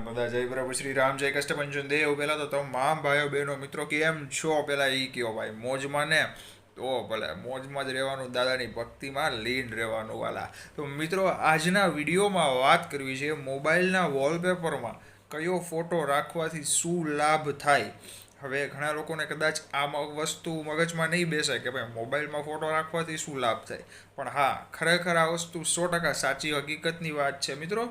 નર્મદા જય પ્રભુ શ્રી રામ જય કષ્ટભંજન દેવ। પહેલા તો તમામ ભાઈઓ બહેનો મિત્રો કેમ છો? પેલા ઈ કયો ભાઈ મોજમાં ને? તો ભલે મોજમાં જ રહેવાનું, દાદાની ભક્તિમાં લીન રહેવાનું વાલા। તો મિત્રો આજના વિડીયોમાં વાત કરવી છે મોબાઈલના વોલપેપરમાં કયો ફોટો રાખવાથી શું લાભ થાય। હવે ઘણા લોકોને કદાચ આ વસ્તુ મગજમાં નહીં બેસે કે ભાઈ મોબાઈલમાં ફોટો રાખવાથી શું લાભ થાય, પણ હા, ખરેખર આ વસ્તુ 100% સાચી હકીકતની વાત છે મિત્રો।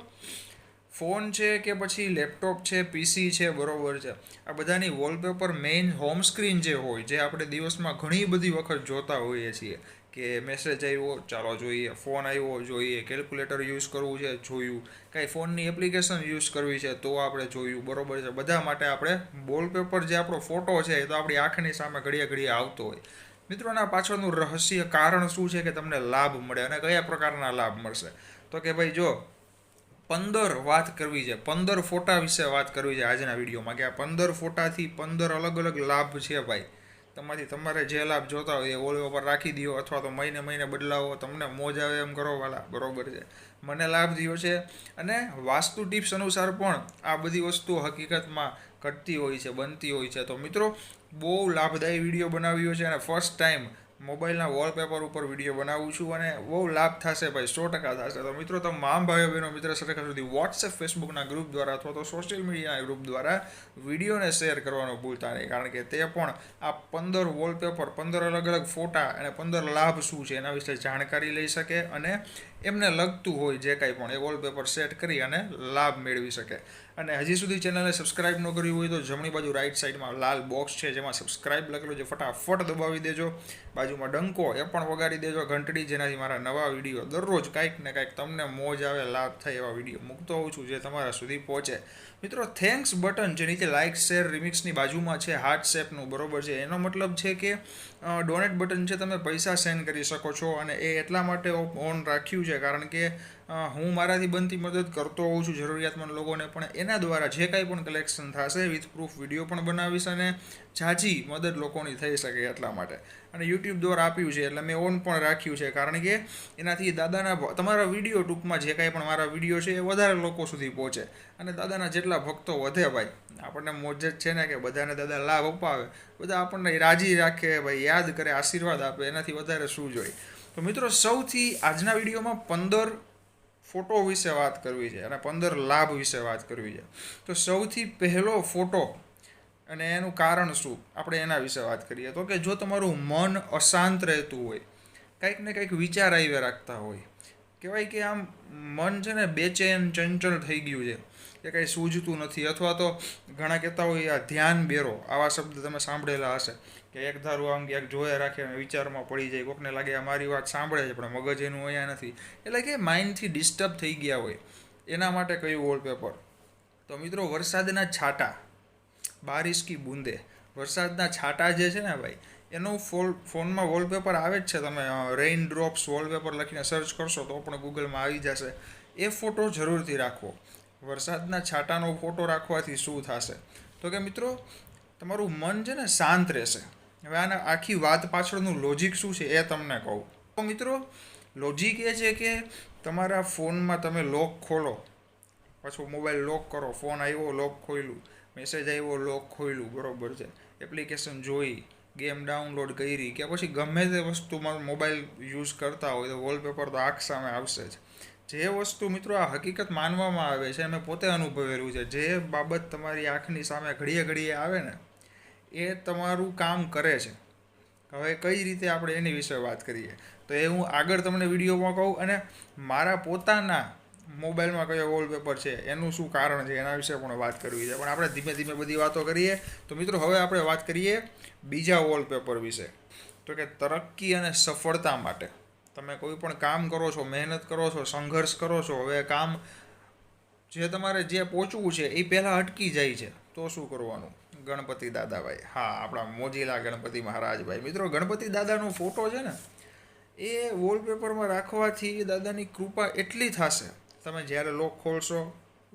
ફોન છે કે પછી લેપટોપ છે, પીસી છે, બરોબર છે, આ બધાની વોલપેપર મેઇન હોમ સ્ક્રીન જે હોય, જે આપણે દિવસમાં ઘણી બધી વખત જોતા હોઈએ છીએ કે મેસેજ આવ્યો ચાલો જોઈએ, ફોન આવ્યો જોઈએ, કેલ્ક્યુલેટર યુઝ કરવું છે જોયું, કાંઈ ફોનની એપ્લિકેશન યુઝ કરવી છે તો આપણે જોયું, બરોબર છે। બધા માટે આપણે વોલપેપર જે આપણો ફોટો છે એ તો આપણી આંખની સામે ઘડીએ ઘડીએ આવતો હોય। મિત્રોના પાછળનું રહસ્ય કારણ શું છે કે તમને લાભ મળે અને કયા પ્રકારના લાભ મળશે? તો કે ભાઈ જો 15 વાત કરવી છે, 15 ફોટા વિશે વાત કરવી છે આજના વિડીયોમાં, કે આ 15 ફોટાથી 15 અલગ અલગ લાભ છે ભાઈ। તમારી તમારે જે લાભ જોતા હોય એ વોલપેપર રાખી દો અથવા તો મહિને મહિને બદલાવો, તમને મોજ આવે એમ કરો વાલા, બરોબર છે। મને લાભ થયો છે અને વાસ્તુ ટિપ્સ અનુસાર પણ આ બધી વસ્તુઓ હકીકતમાં ઘટતી હોય છે, બનતી હોય છે। તો મિત્રો બહુ લાભદાયી વિડીયો બનાવ્યો છે અને ફર્સ્ટ ટાઈમ મોબાઈલના વોલપેપર ઉપર વિડીયો બનાવું છું અને બહુ લાભ થશે ભાઈ, 100% થશે। તો મિત્રો તમામ ભાઈઓ બહેનો મિત્ર સરકાર સુધી વોટ્સએપ ફેસબુકના ગ્રુપ દ્વારા અથવા તો સોશિયલ મીડિયાના ગ્રુપ દ્વારા વિડીયોને શેર કરવાનું ભૂલતા નહીં, કારણ કે તે પણ આ 15 વોલપેપર, 15 અલગ અલગ ફોટા અને 15 લાભ શું છે એના વિશે જાણકારી લઈ શકે અને એમને લગતું હોય જે કાંઈ પણ એ વોલપેપર સેટ કરી અને લાભ મેળવી શકે। અને હજી સુધી ચેનલને સબસ્ક્રાઇબ ન કર્યું હોય તો જમણી બાજુ રાઈટ સાઈડમાં લાલ બોક્સ છે જેમાં સબસ્ક્રાઇબ લખેલું છે, ફટાફટ દબાવી દેજો। બાજુમાં ડંકો એ પણ વગાડી દેજો, ઘંટડી, જેનાથી મારા નવા વિડીયો દરરોજ કાંઈક ને કાંઈક તમને મોજ આવે, લાભ થાય એવા વિડીયો મૂકતો હોઉં છું જે તમારા સુધી પહોંચે। મિત્રો થેન્ક્સ બટન જે નીચે લાઇક શેર રિમિક્સની બાજુમાં છે હાર્ટ શેપનું, બરોબર છે, એનો મતલબ છે કે ડોનેટ બટન છે, તમે પૈસા સેન્ડ કરી શકો છો અને એ એટલા માટે ઓન રાખ્યું છે કારણ કે હું મારાથી બનતી મદદ કરતો હોઉં છું જરૂરિયાતમંદ લોકોને, પણ એના દ્વારા જે કાંઈ પણ કલેક્શન થશે વિથ પ્રૂફ વિડીયો પણ બનાવીશ અને ઝાઝી મદદ લોકોની થઈ શકે એટલા માટે। અને યુટ્યુબ દ્વારા આપ્યું છે એટલે મેં ઓન પણ રાખ્યું છે કારણ કે એનાથી દાદાના તમારા વિડીયો, ટૂંકમાં જે કાંઈ પણ મારા વિડીયો છે એ વધારે લોકો સુધી પહોંચે અને દાદાના જેટલા ભક્તો વધે ભાઈ, આપણને મોજ જ છે ને કે બધાને દાદા લાભ અપાવે, બધા આપણને રાજી રાખે ભાઈ, યાદ કરે, આશીર્વાદ આપે, એનાથી વધારે શું જોઈએ। તો મિત્રો સૌથી આજના વિડીયોમાં 15 ફોટો વિશે વાત કરવી છે અને 15 લાભ વિશે વાત કરવી છે। તો સૌથી પહેલો ફોટો અને એનું કારણ શું, આપણે એના વિશે વાત કરીએ। તો કે જો તમારું મન અશાંત રહેતું હોય, કંઈક ને કંઈક વિચાર આવ્યા રાખતા હોય, કહેવાય કે આમ મન છે ને બેચેન ચંચળ થઈ ગયું છે કે કંઈ સૂઝતું નથી, અથવા તો ઘણા કહેતા હોય આ ધ્યાન બેરો, આવા શબ્દ તમે સાંભળેલા હશે કે એક ધારું આમ ક્યાંક જોયા રાખે અને વિચારમાં પડી જાય, કોકને લાગે આ મારી વાત સાંભળે છે પણ મગજ એનું અહીંયા નથી, એટલે કે માઇન્ડથી ડિસ્ટર્બ થઈ ગયા હોય, એના માટે કયું વોલપેપર? તો મિત્રો વરસાદના છાંટા, બારિશ કી બૂંદે, વરસાદના છાંટા જે છે ને ભાઈ, એનું ફોનમાં વોલપેપર આવે જ છે, તમે રેઇન ડ્રોપ્સ વોલપેપર લખીને સર્ચ કરશો તો પણ ગૂગલમાં આવી જશે। એ ફોટો જરૂરથી રાખવો। વરસાદના છાંટાનો ફોટો રાખવાથી શું થશે? તો કે મિત્રો તમારું મન છે ને શાંત રહેશે। હવે આના આખી વાત પાછળનું લોજિક શું છે એ તમને કહું તો મિત્રો લોજિક એ છે કે તમારા ફોનમાં તમે લોક ખોલો, પાછું મોબાઈલ લોક કરો, ફોન આવ્યો લોક ખોલ્યું, મેસેજ આવ્યો લોક ખોલ્યું, બરોબર છે, એપ્લિકેશન જોઈ, ગેમ ડાઉનલોડ કરી કે પછી ગમે તે વસ્તુમાં મોબાઈલ યુઝ કરતા હોય તો વોલપેપર તો આંખ સામે આવશે જ। જે વસ્તુ મિત્રો આ હકીકત માનવામાં આવે છે, મેં પોતે અનુભવેલું છે, જે બાબત તમારી આંખની સામે ઘડીએ ઘડીએ આવે ને એ તમારું કામ કરે છે। હવે કઈ રીતે આપણે એની વિશે વાત કરીએ તો એ હું આગળ તમને વિડીયોમાં કહું, અને મારા પોતાના મોબાઈલમાં કયો વોલપેપર છે એનું શું કારણ છે એના વિશે પણ વાત કરવી છે, પણ આપણે ધીમે ધીમે બધી વાતો કરીએ। તો મિત્રો હવે આપણે વાત કરીએ બીજા વોલપેપર વિશે। તો કે તરક્કી અને સફળતા માટે તમે કોઈ પણ કામ કરો છો, મહેનત કરો છો, સંઘર્ષ કરો છો, હવે કામ જે તમારે જે પહોંચવું છે એ પહેલાં અટકી જાય છે તો શું કરવાનું? ગણપતિ દાદાભાઈ, હા, આપણા મોજીલા ગણપતિ મહારાજભાઈ। મિત્રો ગણપતિ દાદાનો ફોટો છે ને એ વોલપેપરમાં રાખવાથી દાદાની કૃપા એટલી થશે, તમે જ્યારે લોક ખોલશો,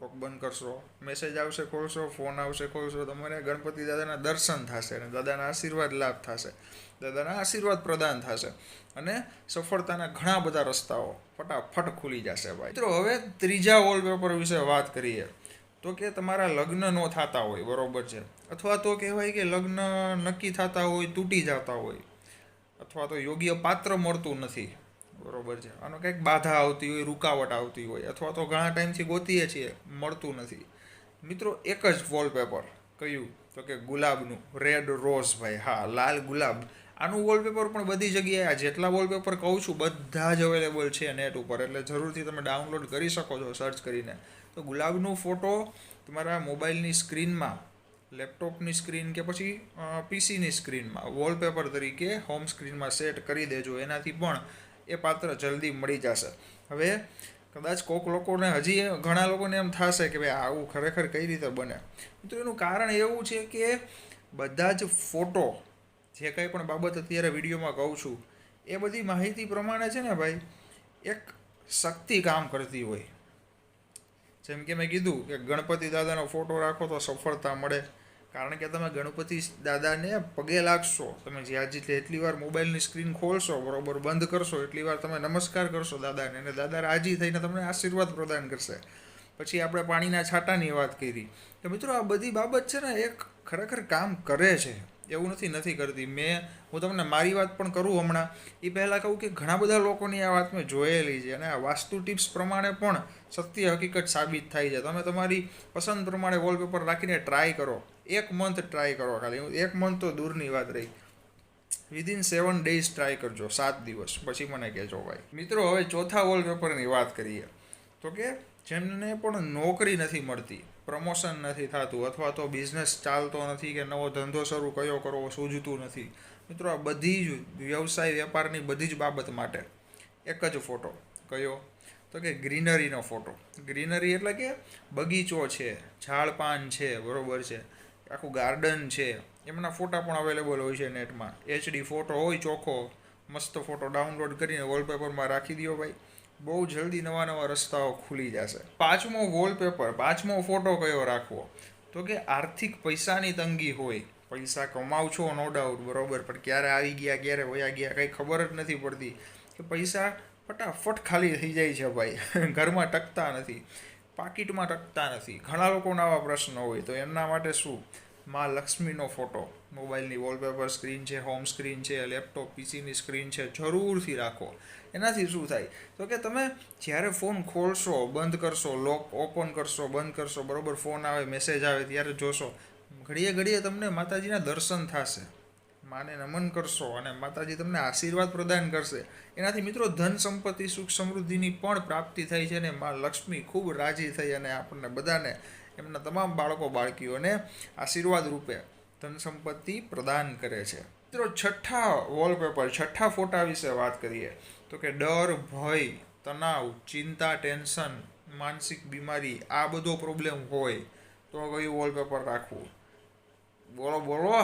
લોક બંધ કરશો, મેસેજ આવશે ખોલશો, ફોન આવશે ખોલશો, તમારે ગણપતિ દાદાના દર્શન થશે અને દાદાના આશીર્વાદ લાભ થશે, દાદાના આશીર્વાદ પ્રદાન થશે અને સફળતાના ઘણા બધા રસ્તાઓ ફટાફટ ખુલી જશે ભાઈ। મિત્રો હવે ત્રીજા વોલપેપર વિશે વાત કરીએ તો કે તમારા લગ્ન ન થતા હોય, બરોબર છે, અથવા તો કહેવાય કે લગ્ન નક્કી થતા હોય, તૂટી જતા હોય, અથવા તો યોગ્ય પાત્ર મળતું નથી, બરોબર છે, આનો કંઈક બાધા આવતી હોય, રૂકાવટ આવતી હોય, અથવા તો ઘણા ટાઈમથી ગોતીએ છીએ મળતું નથી. મિત્રો એક જ વોલપેપર, કયું? તો કે ગુલાબનું, રેડ રોઝ ભાઈ, હા, લાલ ગુલાબ. આનું વોલપેપર પણ બધી જગ્યાએ, જેટલા વોલપેપર કહું છું બધા જ અવેલેબલ છે નેટ ઉપર, એટલે જરૂરથી તમે ડાઉનલોડ કરી શકો છો સર્ચ કરીને. તો ગુલાબનો ફોટો તમારા મોબાઈલની સ્ક્રીનમાં, લેપટોપની સ્ક્રીન કે પછી પીસીની સ્ક્રીનમાં વોલપેપર તરીકે હોમ સ્ક્રીનમાં સેટ કરી દેજો, એનાથી પણ એ પાત્ર જલ્દી મળી જશે. હવે કદાચ કોઈક લોકોને, હજી ઘણા લોકોને એમ થશે કે ભાઈ આવું ખરેખર કઈ રીતે બને. તો એનું કારણ એવું છે કે બધા જ ફોટો, જે કંઈ પણ બાબત અત્યારે વિડીયોમાં કહું છું, એ બધી માહિતી પ્રમાણે છે ને ભાઈ, એક શક્તિ કામ કરતી હોય. જેમ કે મેં કીધું કે ગણપતિ દાદાનો ફોટો રાખો તો સફળતા મળે, કારણ કે તમે ગણપતિ દાદાને પગે લાગશો, તમે જેટલી વાર મોબાઈલની સ્ક્રીન ખોલશો, બરોબર, બંધ કરશો, એટલી વાર તમે નમસ્કાર કરશો દાદાને, અને દાદા રાજી થઈને તમને આશીર્વાદ પ્રદાન કરશે. પછી આપણે પાણીના છાંટાની વાત કરી. તો મિત્રો આ બધી બાબત છે ને એક ખરેખર કામ કરે છે, એવું નથી કરતી. હું તમને મારી વાત પણ કરું હમણાં, એ પહેલાં કહું કે ઘણા બધા લોકોની આ વાત મેં જોયેલી છે, અને આ વાસ્તુ ટિપ્સ પ્રમાણે પણ સત્ય હકીકત સાબિત થાય છે. તમે તમારી પસંદ પ્રમાણે વોલપેપર રાખીને ટ્રાય કરો, 1 મંથ ટ્રાય કરો, ખાલી 1 મંથ તો દૂરની વાત રહી, વિધિન 7 days ટ્રાય કરજો, 7 દિવસ, પછી મને કહેજો ભાઈ. મિત્રો હવે ચોથા વોલપેપરની વાત કરીએ. તો કે જેમને પણ નોકરી નથી મળતી, પ્રમોશન નથી થતું, અથવા તો બિઝનેસ ચાલતો નથી, કે નવો ધંધો શરૂ કયો કરવો સૂઝતું નથી. મિત્રો આ બધી જ વ્યવસાય વેપારની બધી જ બાબત માટે એક જ ફોટો, કયો? તો કે ગ્રીનરીનો ફોટો. ગ્રીનરી એટલે કે બગીચો છે, ઝાડ પાન છે, બરોબર છે, આખું ગાર્ડન છે, એમના ફોટા પણ અવેલેબલ હોય છે નેટમાં. HD ફોટો હોય ચોખ્ખો, મસ્ત ફોટો ડાઉનલોડ કરીને વોલપેપરમાં રાખી દો ભાઈ, બહુ જલ્દી નવા રસ્તાઓ ખુલી જશે. પાંચમો ફોટો કયો રાખવો? તો કે આર્થિક પૈસાની તંગી હોય, પૈસા કમાવ છો નો ડાઉટ, બરોબર, પણ ક્યારે આવી ગયા, ક્યારે વયા ગયા, કંઈ ખબર જ નથી પડતી, કે પૈસા ફટાફટ ખાલી થઈ જાય છે ભાઈ, ઘરમાં ટકતા નથી, પાકીટમાં ટકતા નથી. ઘણા લોકોના આવા પ્રશ્નો હોય, તો એમના માટે શું? માં લક્ષ્મીનો ફોટો મોબાઈલની વોલપેપર સ્ક્રીન છે, હોમ સ્ક્રીન છે, લેપટોપ પીસીની સ્ક્રીન છે, જરૂરથી રાખો. એનાથી શું થાય? તો કે તમે જ્યારે ફોન ખોલશો, બંધ કરશો, લોક ઓપન કરશો, બંધ કરશો, બરોબર, ફોન આવે, મેસેજ આવે, ત્યારે જોશો, ઘડીએ તમને માતાજીના દર્શન થશે, માને નમન કરશો, અને માતાજી તમને આશીર્વાદ પ્રદાન કરશે. એનાથી મિત્રો ધન સંપત્તિ, સુખ સમૃદ્ધિની પણ પ્રાપ્તિ થાય છે, અને માં લક્ષ્મી ખૂબ રાજી થઈ અને આપણને બધાને, એમના તમામ બાળકો બાળકીઓને આશીર્વાદ રૂપે ધન સંપત્તિ પ્રદાન કરે છે. મિત્રો છઠ્ઠા ફોટા વિશે વાત કરીએ. તો કે ડર, ભય, તણાવ, ચિંતા, ટેન્શન, માનસિક બીમારી, આ બધો પ્રોબ્લેમ હોય તો કયું વોલપેપર રાખવું? બોલો.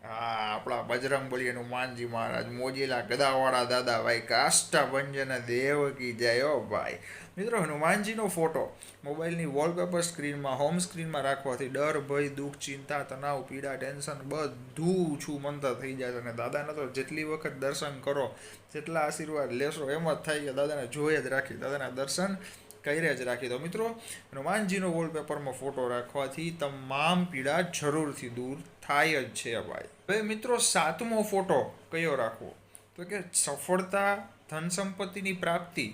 આપણા બજરંગબલી હનુમાનજી મહારાજ, મોજીલા ગદાવાળા દાદા ભાઈ, કાષ્ટભંજન દેવકી જય હો ભાઈ. મિત્રો હનુમાનજીનો ફોટો મોબાઈલની વોલપેપર સ્ક્રીનમાં, હોમ સ્ક્રીનમાં રાખવાથી ડર, ભય, દુઃખ, ચિંતા, તણાવ, પીડા, ટેન્શન બધું છૂમંતર થઈ જાય છે. અને દાદાને તો જેટલી વખત દર્શન કરો, જેટલા આશીર્વાદ લેશો, એમ જ થાય કે દાદાને જોઈએ જ રાખી, દાદાના દર્શન કર્યા જ રાખી. તો મિત્રો હનુમાનજીનો વોલપેપરમાં ફોટો રાખવાથી તમામ પીડા જરૂરથી દૂર થાય જ છે ભાઈ. હવે મિત્રો 7મો ફોટો કયો રાખવો? તો કે સફળતા, ધન સંપત્તિની પ્રાપ્તિ,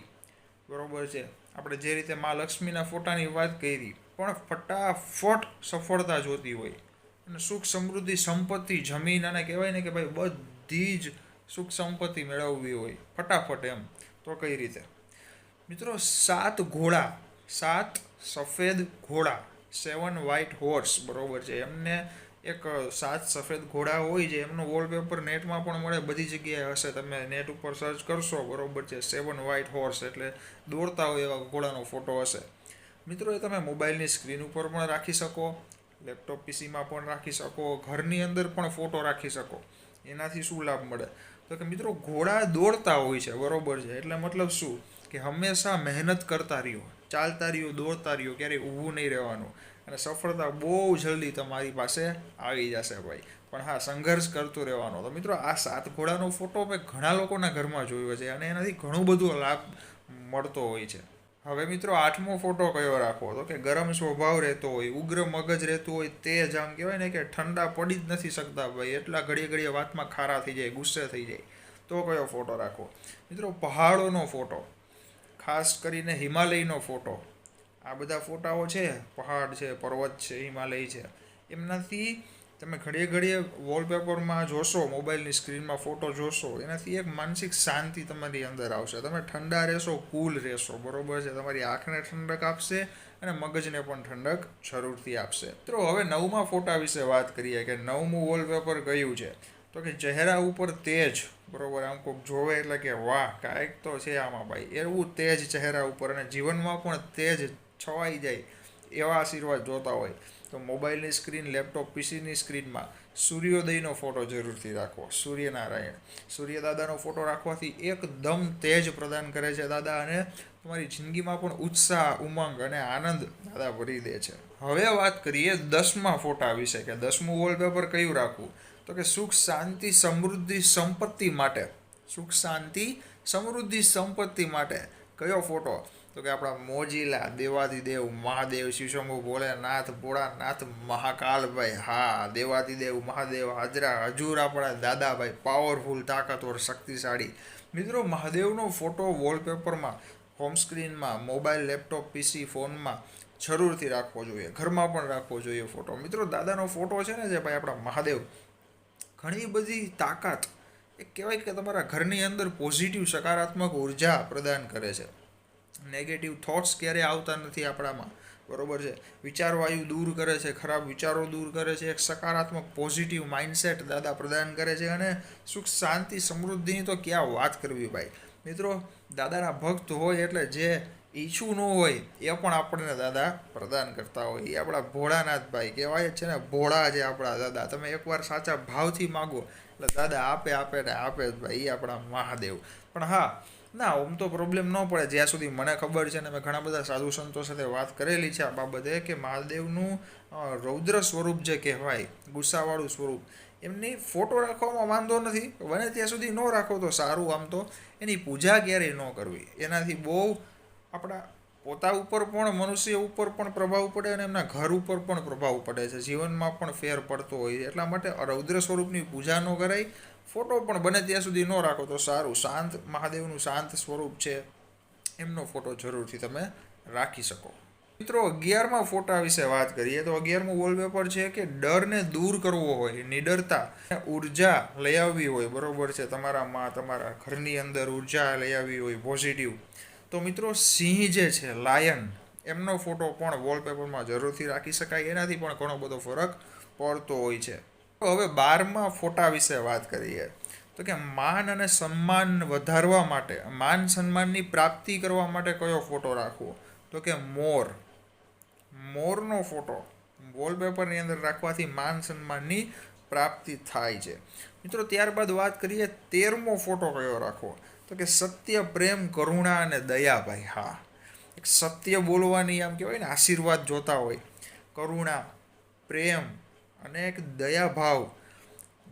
બરોબર છે, આપણે જે રીતે મા લક્ષ્મીના ફોટાની વાત કરી, પણ ફટાફટ સફળતા જોતી હોય, અને સુખ સમૃદ્ધિ, સંપત્તિ, જમીન, અને કહેવાય ને કે ભાઈ બધી જ સુખ સંપત્તિ મેળવવી હોય ફટાફટ, એમ તો કઈ રીતે? મિત્રો 7 ઘોડા, 7 સફેદ ઘોડા, 7 white horse, બરોબર છે, એમને એક 7 સફેદ ઘોડા હોય છે, એમનો વોલપેપર નેટમાં પણ મળે, બધી જગ્યાએ હશે, તમે નેટ ઉપર સર્ચ કરશો, બરોબર છે, 7 white horse એટલે દોડતા હોય એવા ઘોડાનો ફોટો હશે. મિત્રો એ તમે મોબાઈલની સ્ક્રીન ઉપર પણ રાખી શકો, લેપટોપ પીસીમાં પણ રાખી શકો, ઘરની અંદર પણ ફોટો રાખી શકો. એનાથી શું લાભ મળે? તો કે મિત્રો ઘોડા દોડતા હોય છે, બરોબર છે, એટલે મતલબ શું? કે હંમેશા મહેનત કરતા રહ્યો, ચાલતા રહ્યો, દોડતા રહ્યો, ક્યારેય ઊભું નહીં રહેવાનું, અને સફળતા બહુ જલ્દી તમારી પાસે આવી જશે ભાઈ. પણ હા, સંઘર્ષ કરતું રહેવાનો. તો મિત્રો આ 7 ઘોડાનો ફોટો મેં ઘણા લોકોના ઘરમાં જોયો છે, અને એનાથી ઘણું બધું લાભ મળતો હોય છે. હવે મિત્રો 8મો ફોટો કયો રાખવો? તો કે ગરમ સ્વભાવ રહેતો હોય, ઉગ્ર મગજ રહેતું હોય, તેજ, આમ કહેવાય ને કે ઠંડા પડી જ નથી શકતા ભાઈ, એટલા ઘડીએ ઘડીએ વાતમાં ખારા થઈ જાય, ગુસ્સે થઈ જાય, તો કયો ફોટો રાખવો? મિત્રો પહાડોનો ફોટો, ખાસ કરીને હિમાલયનો ફોટો. આ બધા ફોટાઓ છે, પહાડ છે, પર્વત છે, હિમાલય છે, એમનાથી તમે ઘડીએ ઘડીએ વોલપેપરમાં જોશો, મોબાઈલની સ્ક્રીનમાં ફોટો જોશો, એનાથી એક માનસિક શાંતિ તમારી અંદર આવશે. તમે ઠંડા રહેશો, કૂલ રહેશો, બરોબર છે. તમારી આંખને ઠંડક આપશે અને મગજને પણ ઠંડક જરૂરથી આપશે. મિત્રો હવે 9મા ફોટા વિશે વાત કરીએ કે 9મું વોલપેપર કયું છે? તો કે ચહેરા ઉપર તેજ, બરોબર. આમ કોઈક જોવે એટલે કે વાહ, કાંઈક તો છે આમાં ભાઈ, એવું તેજ ચહેરા ઉપર, અને જીવનમાં પણ તેજ છવાઈ જાય એવા આશીર્વાદ જોતા હોય તો મોબાઈલની સ્ક્રીન, લેપટોપ, પીસીની સ્ક્રીનમાં સૂર્યોદયનો ફોટો જરૂરથી રાખો. સૂર્યનારાયણ, સૂર્યદાદાનો ફોટો રાખવાથી એકદમ તેજ પ્રદાન કરે છે દાદા, અને તમારી જિંદગીમાં પણ ઉત્સાહ, ઉમંગ અને આનંદ દાદા ભરી દે છે. હવે વાત કરીએ 10મા ફોટા વિશે કે 10મું વોલપેપર કયું રાખવું? તો કે સુખ, શાંતિ, સમૃદ્ધિ, સંપત્તિ માટે. સુખ, શાંતિ, સમૃદ્ધિ, સંપત્તિ માટે કયો ફોટો? તો કે આપણા મોજીલા દેવાધિદેવ મહાદેવ, શિવશંભુ ભોલેનાથ, ભોળાનાથ, મહાકાલભાઈ, હા, દેવાધિદેવ મહાદેવ હાજરા હજુર, આપણા દાદાભાઈ, પાવરફુલ, તાકાતવર, શક્તિશાળી. મિત્રો મહાદેવનો ફોટો વોલપેપરમાં, હોમ સ્ક્રીનમાં, મોબાઈલ, લેપટોપ, પીસી, ફોનમાં જરૂરથી રાખવો જોઈએ. ઘરમાં પણ રાખવો જોઈએ ફોટો. મિત્રો દાદાનો ફોટો છે ને જે ભાઈ આપણા મહાદેવ, ઘણી બધી તાકાત, એ કહેવાય કે તમારા ઘરની અંદર પોઝિટિવ, સકારાત્મક ઉર્જા પ્રદાન કરે છે. નેગેટિવ થોટ્સ ક્યારેય આવતા નથી આપણામાં, બરોબર છે. વિચારવાયુ દૂર કરે છે, ખરાબ વિચારો દૂર કરે છે, એક સકારાત્મક પોઝિટિવ માઇન્ડસેટ દાદા પ્રદાન કરે છે, અને સુખ, શાંતિ, સમૃદ્ધિની તો ક્યાં વાત કરવી ભાઈ. મિત્રો દાદાના ભક્ત હોય એટલે જે ઈચ્છું ન હોય એ પણ આપણને દાદા પ્રદાન કરતા હોય. એ આપણા ભોળાનાથ ભાઈ કહેવાય છે ને, ભોળા છે આપણા દાદા. તમે એકવાર સાચા ભાવથી માગો એટલે દાદા આપે આપે ને આપે જ ભાઈ, એ આપણા મહાદેવ. પણ હા, ના આમ તો પ્રોબ્લેમ ન પડે. જ્યાં સુધી મને ખબર છે ને, મેં ઘણા બધા સાધુ સંતો સાથે વાત કરેલી છે આ બાબતે, કે મહાદેવનું રૌદ્ર સ્વરૂપ જે કહેવાય, ગુસ્સાવાળું સ્વરૂપ, એમની ફોટો રાખવામાં વાંધો નથી, બને ત્યાં સુધી ન રાખો તો સારું. આમ તો એની પૂજા ક્યારેય ન કરવી, એનાથી બહુ આપણા પોતા ઉપર પણ, મનુષ્ય ઉપર પણ પ્રભાવ પડે, અને એમના ઘર ઉપર પણ પ્રભાવ પડે છે, જીવનમાં પણ ફેર પડતો હોય. એટલા માટે રૌદ્ર સ્વરૂપની પૂજા ન કરાય, ફોટો પણ બને ત્યાં સુધી ન રાખો તો સારું. શાંત મહાદેવનું શાંત સ્વરૂપ છે, એમનો ફોટો જરૂરથી તમે રાખી શકો. મિત્રો 11મા ફોટા વિશે વાત કરીએ તો 11મું વોલપેપર છે કે ડરને દૂર કરવો હોય, નિડરતા, ઉર્જા લઈ આવવી હોય, બરોબર છે. તમારામાં, તમારા ઘરની અંદર ઉર્જા લઈ આવવી હોય, પોઝિટિવ. તો મિત્રો સિંહ જે છે, લાયન, એમનો ફોટો પણ વોલપેપરમાં જરૂરથી રાખી શકાય. એનાથી પણ ઘણો બધો ફરક પડતો હોય છે. હવે 12મા ફોટા વિશે વાત કરીએ તો કે માન અને સન્માન વધારવા માટે, માન સન્માનની પ્રાપ્તિ કરવા માટે કયો ફોટો રાખવો? તો કે મોર, મોરનો ફોટો વોલપેપરની અંદર રાખવાથી માન સન્માનની પ્રાપ્તિ થાય છે. મિત્રો ત્યારબાદ વાત કરીએ 13મો ફોટો કયો રાખવો? તો કે સત્ય, પ્રેમ, કરુણા અને દયા ભાઈ. હા, એક સત્ય બોલવાની, આમ કહેવાય ને, આશીર્વાદ જોતા હોય, કરુણા, પ્રેમ અને એક દયાભાવ.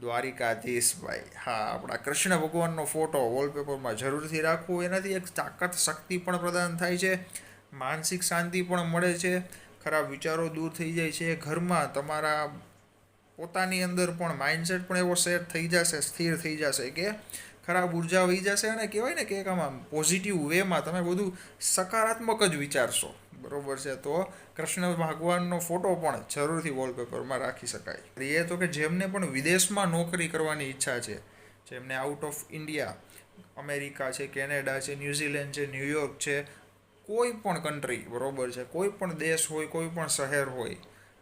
દ્વારિકાધીશભાઈ, હા, આપણા કૃષ્ણ ભગવાનનો ફોટો વોલપેપરમાં જરૂરથી રાખવો. એનાથી એક તાકાત, શક્તિ પણ પ્રદાન થાય છે, માનસિક શાંતિ પણ મળે છે, ખરાબ વિચારો દૂર થઈ જાય છે. ઘરમાં તમારા પોતાની અંદર પણ માઇન્ડસેટ પણ એવો સેટ થઈ જશે, સ્થિર થઈ જશે કે ખરાબ ઉર્જા વહી જશે, અને કહેવાય ને કે એક આમાં પોઝિટિવ વેમાં તમે બધું સકારાત્મક જ વિચારશો, બરોબર છે. તો કૃષ્ણ ભગવાનનો ફોટો પણ જરૂરથી વોલપેપરમાં રાખી શકાય. એ તો કે જેમને પણ વિદેશમાં નોકરી કરવાની ઈચ્છા છે, જેમને આઉટ ઓફ ઇન્ડિયા, અમેરિકા છે, કેનેડા છે, ન્યૂઝીલેન્ડ છે, ન્યૂયોર્ક છે, કોઈ પણ કન્ટ્રી, બરોબર છે, કોઈ પણ દેશ હોય, કોઈ પણ શહેર હોય,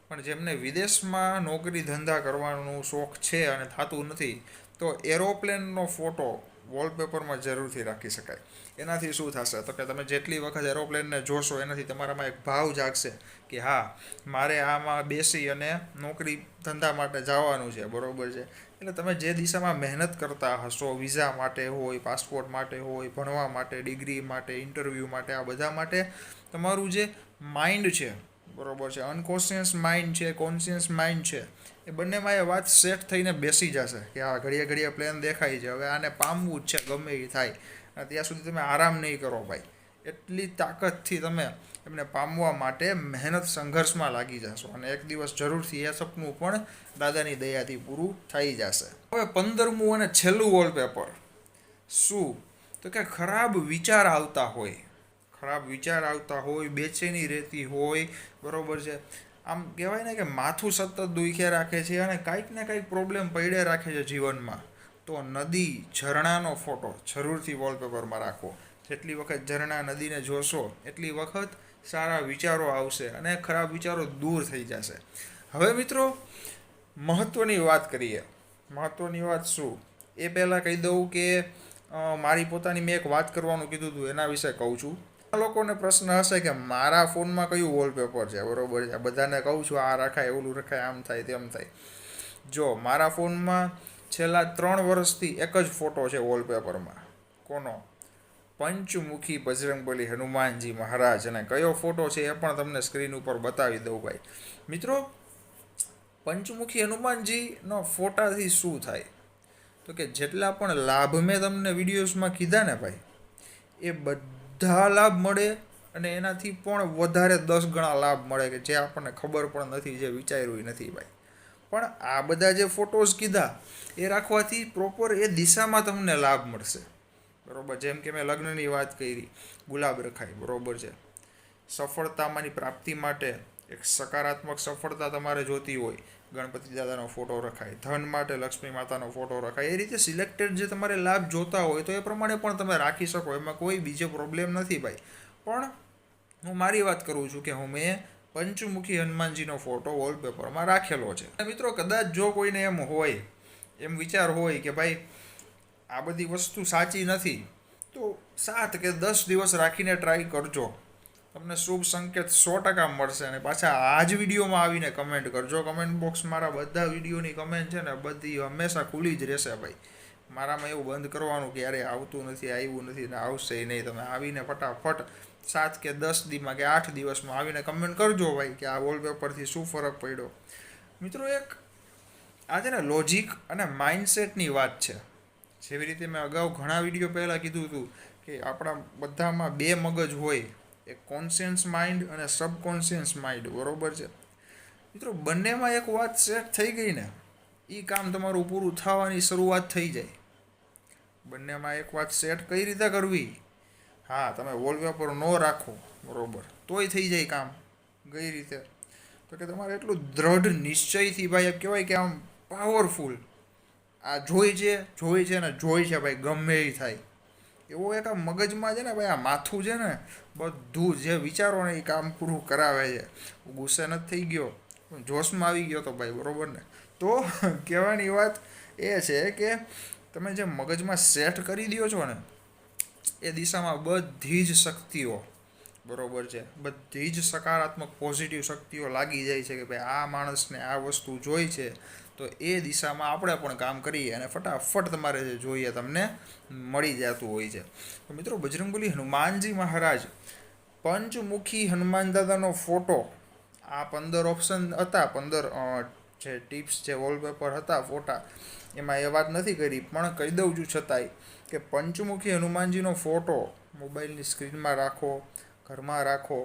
પણ જેમને વિદેશમાં નોકરી ધંધા કરવાનો શોખ છે અને થતું નથી, તો એરોપ્લેનનો ફોટો વોલપેપરમાં જરૂરથી રાખી શકાય. એનાથી શું થશે? તો કે તમે જેટલી વખત એરોપ્લેનને જોશો એનાથી તમારામાં એક ભાવ જાગશે કે હા, મારે આમાં બેસી અને નોકરી ધંધા માટે જવાનું છે, બરોબર છે. એટલે તમે જે દિશામાં મહેનત કરતા હશો, વિઝા માટે હોય, પાસપોર્ટ માટે હોય, ભણવા માટે, ડિગ્રી માટે, ઇન્ટરવ્યૂ માટે, આ બધા માટે તમારું જે માઇન્ડ છે, બરોબર છે, અનકોન્શિયસ માઇન્ડ છે, કોન્શિયસ માઇન્ડ છે, એ બંનેમાં એ વાત સેટ થઈને બેસી જશે કે હા, ઘડીએ ઘડીએ પ્લેન દેખાય છે, હવે આને પામવું જ છે ગમે એ થાય. ત્યાં સુધી તમે આરામ નહીં કરો ભાઈ. એટલી તાકાતથી તમે એમને પામવા માટે મહેનત સંઘર્ષમાં લાગી જશો અને એક દિવસ જરૂરથી એ સપનું પણ દાદાની દયાથી પૂરું થઈ જશે. હવે 15મું અને છેલ્લું વોલપેપર શું? તો કે ખરાબ વિચાર આવતા હોય, બેચેની રહેતી હોય, બરોબર છે. આમ કહેવાય ને કે માથું સતત દુખ્યા રાખે છે અને કાંઈક ને કાંઈક પ્રોબ્લેમ પડ્યા રાખે છે જીવનમાં, તો નદી, ઝરણાનો ફોટો જરૂરથી વોલપેપરમાં રાખો. જેટલી વખત ઝરણા, નદીને જોશો એટલી વખત સારા વિચારો આવશે અને ખરાબ વિચારો દૂર થઈ જશે. હવે મિત્રો મહત્ત્વની વાત કરીએ. મહત્ત્વની વાત શું? એ પહેલાં કહી દઉં કે મારી પોતાની મેં એક વાત કરવાનું કીધું હતું એના વિશે કહું છું. લોકોને પ્રશ્ન હશે કે મારા ફોનમાં કયું વોલપેપર છે, બરોબર છે. બધાને કહું છું આ રખાય, ઓલું રખાય, આમ થાય, તેમ થાય. જો મારા ફોનમાં છેલ્લા 3 વર્ષથી એક જ ફોટો છે વોલપેપરમાં. કોનો? પંચમુખી બજરંગબલી હનુમાનજી મહારાજ. અને કયો ફોટો છે એ પણ તમને સ્ક્રીન ઉપર બતાવી દઉં ભાઈ. મિત્રો, પંચમુખી હનુમાનજીનો ફોટાથી શું થાય? તો કે જેટલા પણ લાભ મેં તમને વિડીયોઝમાં કીધા ને ભાઈ, એ બધા લાભ મળે અને એનાથી પણ વધારે 10 ગણા લાભ મળે કે જે આપણને ખબર પણ નથી, જે વિચાર્યું નથી ભાઈ. પણ આ બધા જે ફોટોઝ કીધા એ રાખવાથી પ્રોપર એ દિશામાં તમને લાભ મળશે, બરોબર. જેમ કે મેં લગ્નની વાત કરી, ગુલાબ રખાય, બરોબર છે. સફળતામાંની પ્રાપ્તિ માટે એક સકારાત્મક સફળતા તમારે જોતી હોય, ગણપતિ દાદાનો ફોટો રખાય. ધન માટે લક્ષ્મી માતાનો ફોટો રખાય. એ રીતે સિલેક્ટેડ જે તમારે લાભ જોતા હોય તો એ પ્રમાણે પણ તમે રાખી શકો, એમાં કોઈ બીજો પ્રોબ્લેમ નથી ભાઈ. પણ હું મારી વાત કરું છું કે મેં પંચમુખી હનુમાનજીનો ફોટો વોલપેપરમાં રાખેલો છે. મિત્રો, કદાચ જો કોઈને એમ વિચાર હોય કે ભાઈ આ બધી વસ્તુ સાચી નથી, તો 7 કે 10 દિવસ રાખીને ટ્રાય કરજો. તમને શુભ સંકેત 100% મળશે. અને પાછા આ જ વિડીયોમાં આવીને કમેન્ટ કરજો. કમેન્ટ બોક્સ મારા બધા વિડીયોની કમેન્ટ છે ને બધી હંમેશા ખુલ્લી જ રહેશે ભાઈ. મારામાં એવું બંધ કરવાનું કે યાર આવતું નથી, આવ્યું નથી ને આવશે નહીં. તમે આવીને ફટાફટ 7 કે 10 દીમાં કે 8 દિવસમાં આવીને કમેન્ટ કરજો ભાઈ કે આ વોલપેપરથી શું ફરક પડ્યો. મિત્રો, એક આ છે ને લોજિક અને માઇન્ડસેટની વાત છે. જેવી રીતે મેં અગાઉ ઘણા વિડીયો પહેલાં કીધું હતું કે આપણા બધામાં 2 મગજ હોય, એક કોન્શિયસ માઇન્ડ અને સબકોન્શિયસ માઇન્ડ, બરોબર છે. મિત્રો, બંનેમાં એક વાત સેટ થઈ ગઈ ને, એ કામ તમારું પૂરું થવાની શરૂઆત થઈ જાય. બંનેમાં એક વાત સેટ કઈ રીતે કરવી? હા, તમે વોલપેપર ન રાખો, બરોબર, તોય થઈ જાય કામ. કઈ રીતે? તો કે તમારે એટલું દ્રઢ નિશ્ચયથી ભાઈ, એમ કહેવાય કે આમ પાવરફુલ, આ જોઈ છે ને જોઈ છે ભાઈ, ગમે એ થાય એવો એક આ મગજમાં છે ને ભાઈ, આ માથું છે ને બધું જે વિચારો ને એ કામ પૂરું કરાવે છે. ગુસ્સે નથી થઈ ગયો, જોશમાં આવી ગયો તો ભાઈ, બરોબર ને. તો કહેવાની વાત એ છે કે તમે જે મગજમાં સેટ કરી દો છો ને એ દિશામાં બધી જ શક્તિઓ, બરોબર છે, બધી જ સકારાત્મક પોઝિટિવ શક્તિઓ લાગી જાય છે કે ભાઈ આ માણસને આ વસ્તુ જોઈ છે, તો એ દિશામાં આપણે પણ કામ કરીએ અને ફટાફટ તમારે જે જોઈએ તમને મળી જતું હોય છે. તો મિત્રો, બજરંગબલી હનુમાનજી મહારાજ, પંચમુખી હનુમાન દાદાનો ફોટો, આ 15 ઓપ્શન હતા, 15 જે ટિપ્સ, જે વોલપેપર હતા ફોટા, એમાં એ વાત નથી કરી, પણ કહી દઉં છું છતાંય કે પંચમુખી હનુમાનજીનો ફોટો મોબાઈલની સ્ક્રીનમાં રાખો, ઘરમાં રાખો.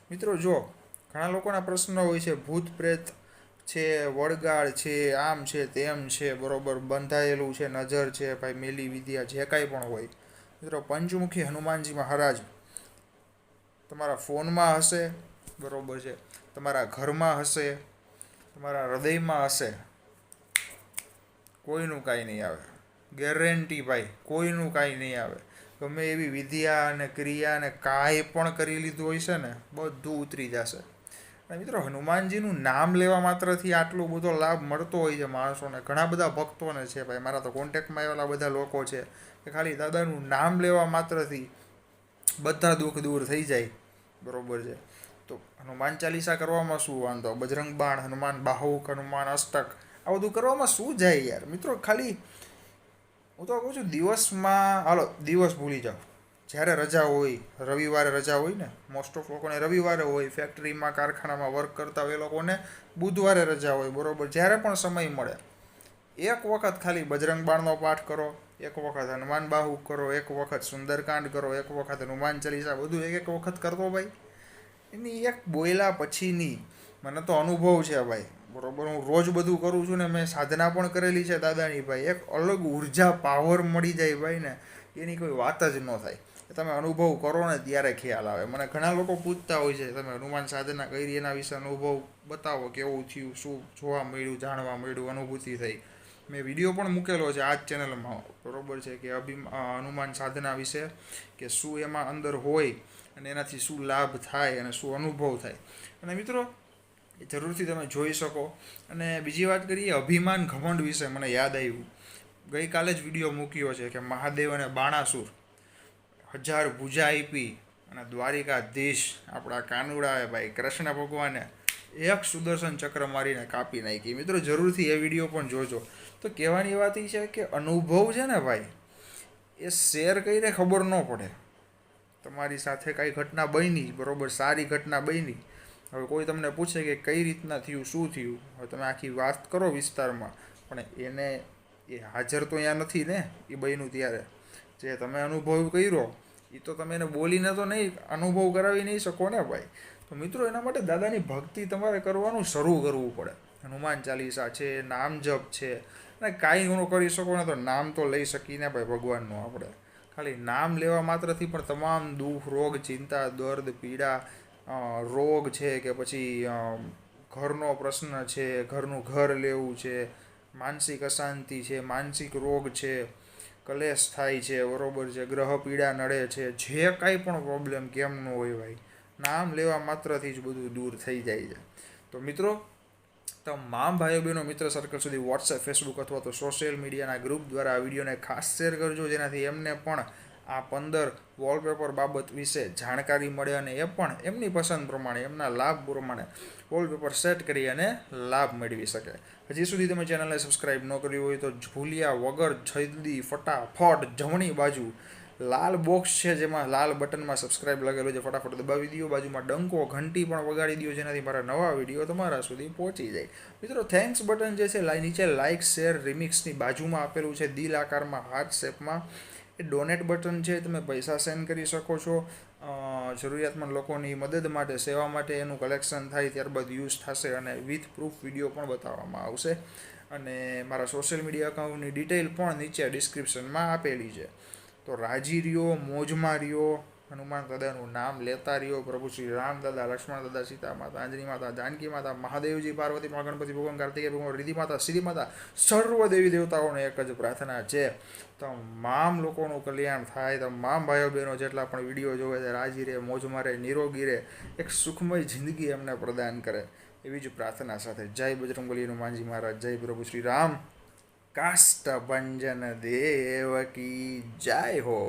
મિત્રો, જો ઘણા લોકોના પ્રશ્નો હોય છે, ભૂત પ્રેત છે, વળગાડ છે, આમ છે, તેમ છે, બરોબર, બંધાયેલું છે, નજર છે, ભાઈ મેલી વિદ્યા, જે કાંઈ પણ હોય. મિત્રો, પંચમુખી હનુમાનજી મહારાજ તમારા ફોનમાં હશે, બરોબર છે, તમારા ઘરમાં હશે, તમારા હૃદયમાં હશે, કોઈનું કાંઈ નહીં આવે. ગેરંટી ભાઈ, કોઈનું કાંઈ નહીં આવે. ગમે એવી વિદ્યા અને ક્રિયા અને કાંઈ પણ કરી લીધું હોય છે ને, બધું ઉતરી જશે. અને મિત્રો, હનુમાનજીનું નામ લેવા માત્રથી આટલો બધો લાભ મળતો હોય છે માણસોને. ઘણા બધા ભક્તોને છે ભાઈ, મારા તો કોન્ટેક્ટમાં આવેલા બધા લોકો છે કે ખાલી દાદાનું નામ લેવા માત્રથી બધા દુઃખ દૂર થઈ જાય, બરોબર છે. તો હનુમાન ચાલીસા કરવામાં શું વાંધો? બજરંગ બાણ, હનુમાન બાહુક, હનુમાન અષ્ટક, આ બધું કરવામાં શું જાય યાર? મિત્રો, ખાલી હું તો કહું છું દિવસમાં, હાલો દિવસ ભૂલી જાઓ, જ્યારે રજા હોય, રવિવારે રજા હોય ને, મોસ્ટ ઓફ લોકોને રવિવારે હોય, ફેક્ટરીમાં કારખાનામાં વર્ક કરતા હોય એ લોકોને બુધવારે રજા હોય, બરોબર. જ્યારે પણ સમય મળે એક વખત ખાલી બજરંગ બાણનો પાઠ કરો, એક વખત હનુમાન બાહુ કરો, એક વખત સુંદરકાંડ કરો, એક વખત હનુમાન ચાલીસા, બધું એક એક વખત કરતો ભાઈ. એની એક બોયલા પછીની મને તો અનુભવ છે ભાઈ, બરોબર. હું રોજ બધું કરું છું ને, મેં સાધના પણ કરેલી છે દાદાની ભાઈ. એક અલગ ઉર્જા પાવર મળી જાય ભાઈ ને, એની કોઈ વાત જ ન થાય. તમે અનુભવ કરો ને ત્યારે ખ્યાલ આવે. મને ઘણા લોકો પૂછતા હોય છે, તમે હનુમાન સાધના કરી એના વિશે અનુભવ બતાવો, કેવું થયું, શું જોવા મળ્યું, જાણવા મળ્યું, અનુભૂતિ થઈ. મેં વિડીયો પણ મૂકેલો છે આ જ ચેનલમાં, બરોબર છે, કે હનુમાન સાધના વિશે, કે શું એમાં અંદર હોય અને એનાથી શું લાભ થાય અને શું અનુભવ થાય. અને મિત્રો એ જરૂરથી તમે જોઈ શકો. અને બીજી વાત કરીએ અભિમાન ઘમંડ વિશે, મને યાદ આવ્યું, ગઈકાલે જ વિડીયો મૂક્યો છે કે મહાદેવ અને બાણાસુર 1000 ભૂજા આપી અને દ્વારિકાધીશ આપણા કાનુડાએ ભાઈ કૃષ્ણ ભગવાને એક સુદર્શન ચક્ર મારીને કાપી નાખી. મિત્રો જરૂરથી એ વિડીયો પણ જોજો. તો કહેવાની વાત એ છે કે અનુભવ છે ને ભાઈ, એ શેર કરીને ખબર ન પડે. તમારી સાથે કાંઈ ઘટના બની, બરોબર, સારી ઘટના બની, હવે કોઈ તમને પૂછે કે કઈ રીતના થયું, શું થયું, હવે તમે આખી વાત કરો વિસ્તારમાં, પણ એ હાજર તો અહીંયા નથી ને એ બન્યું ત્યારે. જે તમે અનુભવ કર્યો એ તો તમે એને બોલીને તો નહીં અનુભવ કરાવી નહીં શકો ને ભાઈ. તો મિત્રો એના માટે દાદાની ભક્તિ તમારે કરવાનું શરૂ કરવું પડે. હનુમાન ચાલીસા છે, નામ જપ છે, અને કાંઈ ન કરી શકો ને તો નામ તો લઈ શકીને ભાઈ ભગવાનનું. આપણે ખાલી નામ લેવા માત્રથી પણ તમામ દુઃખ, રોગ, ચિંતા, દર્દ, પીડા, રોગ છે, કે પછી ઘરનો પ્રશ્ન છે, ઘરનું ઘર લેવું છે, માનસિક અશાંતિ છે, માનસિક રોગ છે, કલેશ થાય છે, બરોબર છે, ગ્રહ પીડા નડે છે, જે કાંઈ પણ પ્રોબ્લેમ કેમ ન હોય ભાઈ, નામ લેવા માત્રથી જ બધું દૂર થઈ જાય છે. તો મિત્રો તમામ ભાઈઓ બહેનો મિત્ર સર્કલ સુધી વોટ્સએપ, ફેસબુક અથવા તો સોશિયલ મીડિયાના ગ્રુપ દ્વારા આ વિડીયોને ખાસ શેર કરજો, જેનાથી એમને પણ આ 15 વોલપેપર બાબત વિશે જાણકારી મળે અને એ પણ એમની પસંદ પ્રમાણે, એમના લાભ પ્રમાણે વોલપેપર સેટ કરી અને લાભ મેળવી શકે. હજી સુધી તમે ચેનલને સબસ્ક્રાઈબ ન કરી હોય તો ભૂલ્યા વગર જલ્દી ફટાફટ જમણી બાજુ લાલ બોક્સ છે, જેમાં લાલ બટનમાં સબસ્ક્રાઈબ લગેલું છે, ફટાફટ દબાવી દો. બાજુમાં ડંકો, ઘંટી પણ વગાડી દો, જેનાથી મારા નવા વિડીયો તમારા સુધી પહોંચી જાય. મિત્રો થેન્ક્સ બટન જે છે નીચે લાઇક, શેર, રિમિક્સની બાજુમાં આપેલું છે, દિલ આકારમાં, હાર્ટ શેપમાં, એ ડોનેટ બટન છે. તમે પૈસા સેન્ડ કરી શકો છો જરૂરિયાતમંદ લોકોની મદદ માટે, સેવા માટે. એનું કલેક્શન થાય ત્યારબાદ યુઝ થશે અને વિથ પ્રૂફ વિડીયો પણ બતાવવામાં આવશે. અને મારા સોશિયલ મીડિયા અકાઉન્ટની ડિટેલ પણ નીચે ડિસ્ક્રિપ્શનમાં આપેલી છે. તો રાજી રહ્યો, મોજમાં રહ્યો, હનુમાન દાદાનું નામ લેતા રહ્યો. પ્રભુ શ્રી રામ દાદા, લક્ષ્મણ દાદા, સીતા માતા, આંજની માતા, જાનકી માતા, મહાદેવજી, પાર્વતી મા, ગણપતિ ભગવાન, કાર્તિકેય ભગવાન, રિધિ માતા, શ્રી માતા, સર્વ દેવી દેવતાઓને એક જ પ્રાર્થના છે, તમામ લોકોનું કલ્યાણ થાય. તમામ ભાઈઓ બહેનો જેટલા પણ વિડીયો જોવે છે રાજી રહે, મોજમાં રહે, નિરોગી રહે, એક સુખમય જિંદગી એમને પ્રદાન કરે, એવી જ પ્રાર્થના સાથે જય બજરંગબલી, હનુમાનજી મહારાજ, જય પ્રભુ શ્રી રામ, કાષ્ટભંજન દેવ કી જય હો.